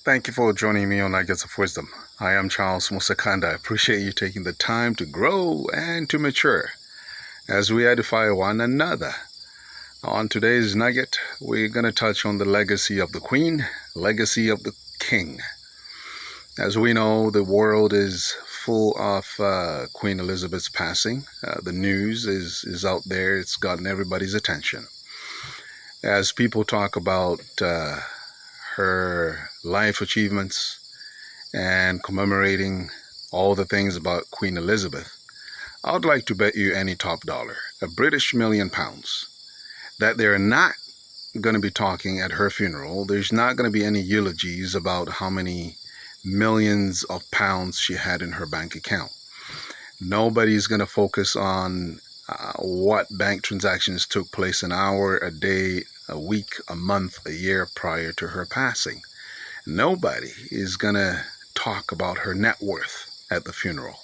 Thank you for joining me on Nuggets of Wisdom. I am Charles Musakanda. I appreciate you taking the time to grow and to mature as we edify one another. On today's nugget, we're going to touch on the legacy of the Queen, legacy of the King. As we know, the world is full of Queen Elizabeth's passing. The news is out there. It's gotten everybody's attention. As people talk about her life achievements and commemorating all the things about Queen Elizabeth, I would like to bet you any top dollar, a British £1,000,000, that they're not going to be talking at her funeral. There's not going to be any eulogies about how many millions of pounds she had in her bank account. Nobody's going to focus on what bank transactions took place an hour, a day, a week, a month, a year prior to her passing. Nobody is going to talk about her net worth at the funeral.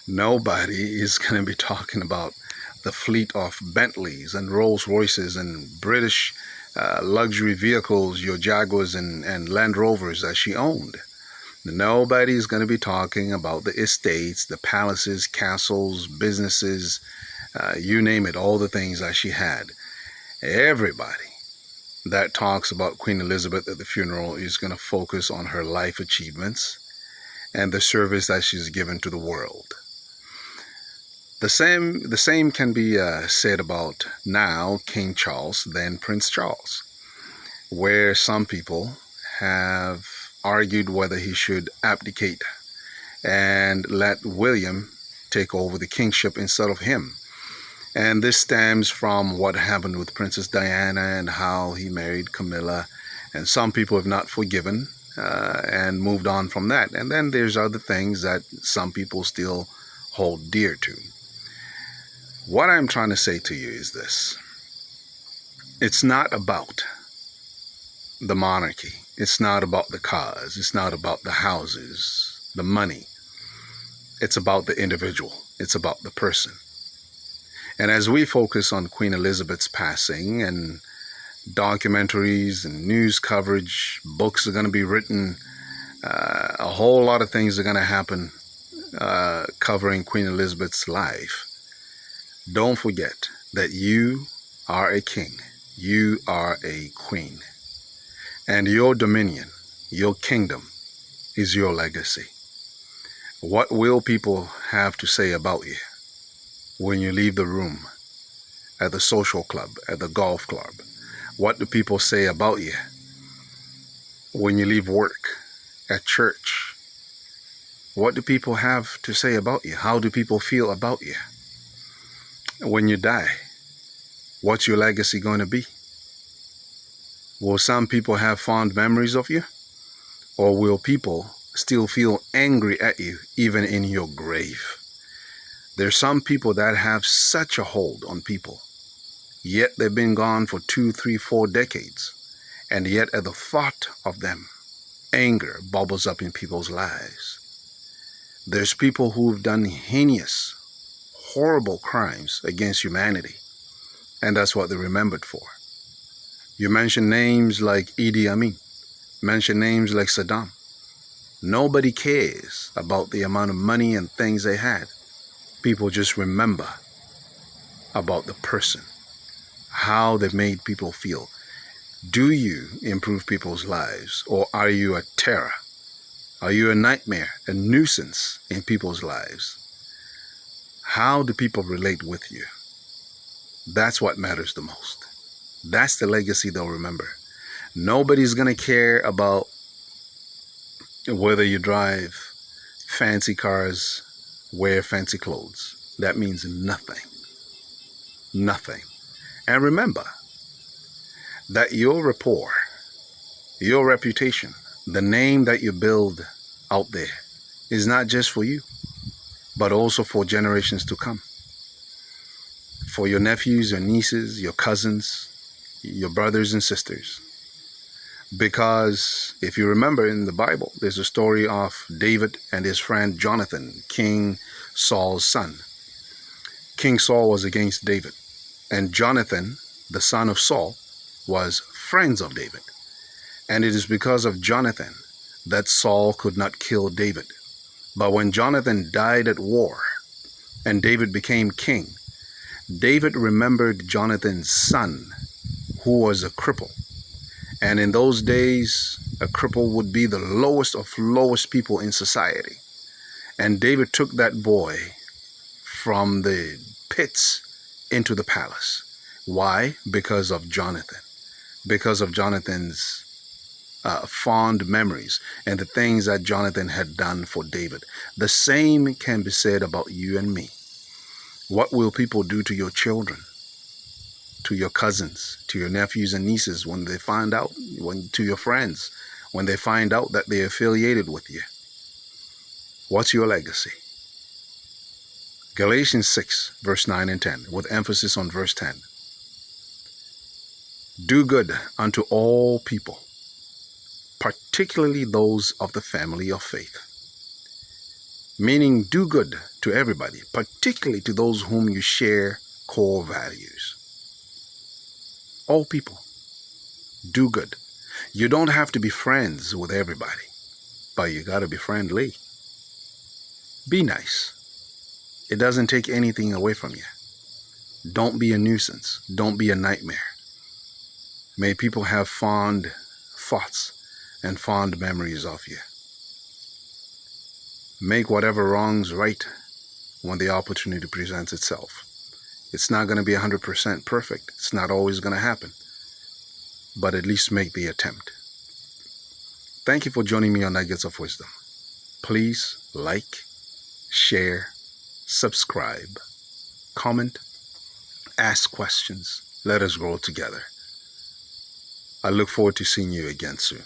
Nobody is going to be talking about the fleet of Bentleys and Rolls Royces and British luxury vehicles, your Jaguars and Land Rovers that she owned. Nobody's going to be talking about the estates, the palaces, castles, businesses, you name it, all the things that she had. Everybody that talks about Queen Elizabeth at the funeral is going to focus on her life achievements and the service that she's given to the world. The same can be said about now King Charles, then Prince Charles, where some people have argued whether he should abdicate and let William take over the kingship instead of him. And this stems from what happened with Princess Diana and how he married Camilla. And some people have not forgiven and moved on from that. And then there's other things that some people still hold dear to. What I'm trying to say to you is this. It's not about the monarchy. It's not about the cars. It's not about the houses, the money. It's about the individual. It's about the person. And as we focus on Queen Elizabeth's passing and documentaries and news coverage, books are going to be written, a whole lot of things are going to happen covering Queen Elizabeth's life. Don't forget that you are a king. You are a queen. And your dominion, your kingdom, is your legacy. What will people have to say about you when you leave the room, at the social club, at the golf club? What do people say about you when you leave work, at church? What do people have to say about you? How do people feel about you? When you die, what's your legacy going to be? Will some people have fond memories of you? Or will people still feel angry at you even in your grave? There's some people that have such a hold on people, yet they've been gone for 2, 3, 4 decades. And yet at the thought of them, anger bubbles up in people's lives. There's people who've done heinous, horrible crimes against humanity, and that's what they're remembered for. You mention names like Idi Amin, mention names like Saddam. Nobody cares about the amount of money and things they had. People just remember about the person, how they made people feel. Do you improve people's lives, or are you a terror? Are you a nightmare, a nuisance in people's lives? How do people relate with you? That's what matters the most. That's the legacy they'll remember. Nobody's going to care about whether you drive fancy cars, wear fancy clothes. That means nothing. Nothing. And remember that your rapport, your reputation, the name that you build out there is not just for you, but also for generations to come. For your nephews, your nieces, your cousins, your brothers and sisters. Because if you remember in the Bible, there's a story of David and his friend Jonathan, King Saul's son. King Saul was against David, and Jonathan, the son of Saul, was friends of David. And it is because of Jonathan that Saul could not kill David. But when Jonathan died at war and David became king, David remembered Jonathan's son, who was a cripple. And in those days, a cripple would be the lowest of lowest people in society. And David took that boy from the pits into the palace. Why? Because of Jonathan. Because of Jonathan's fond memories and the things that Jonathan had done for David. The same can be said about you and me. What will people do to your children, to your cousins, to your nephews and nieces when they find out, to your friends, when they find out that they're affiliated with you? What's your legacy? Galatians 6, verse 9 and 10, with emphasis on verse 10. Do good unto all people, particularly those of the family of faith. Meaning do good to everybody, particularly to those whom you share core values. All people, do good. You don't have to be friends with everybody, but you got to be friendly. Be nice. It doesn't take anything away from you. Don't be a nuisance. Don't be a nightmare. May people have fond thoughts and fond memories of you. Make whatever wrongs right when the opportunity presents itself. It's not going to be 100% perfect. It's not always going to happen. But at least make the attempt. Thank you for joining me on Nuggets of Wisdom. Please like, share, subscribe, comment, ask questions. Let us grow together. I look forward to seeing you again soon.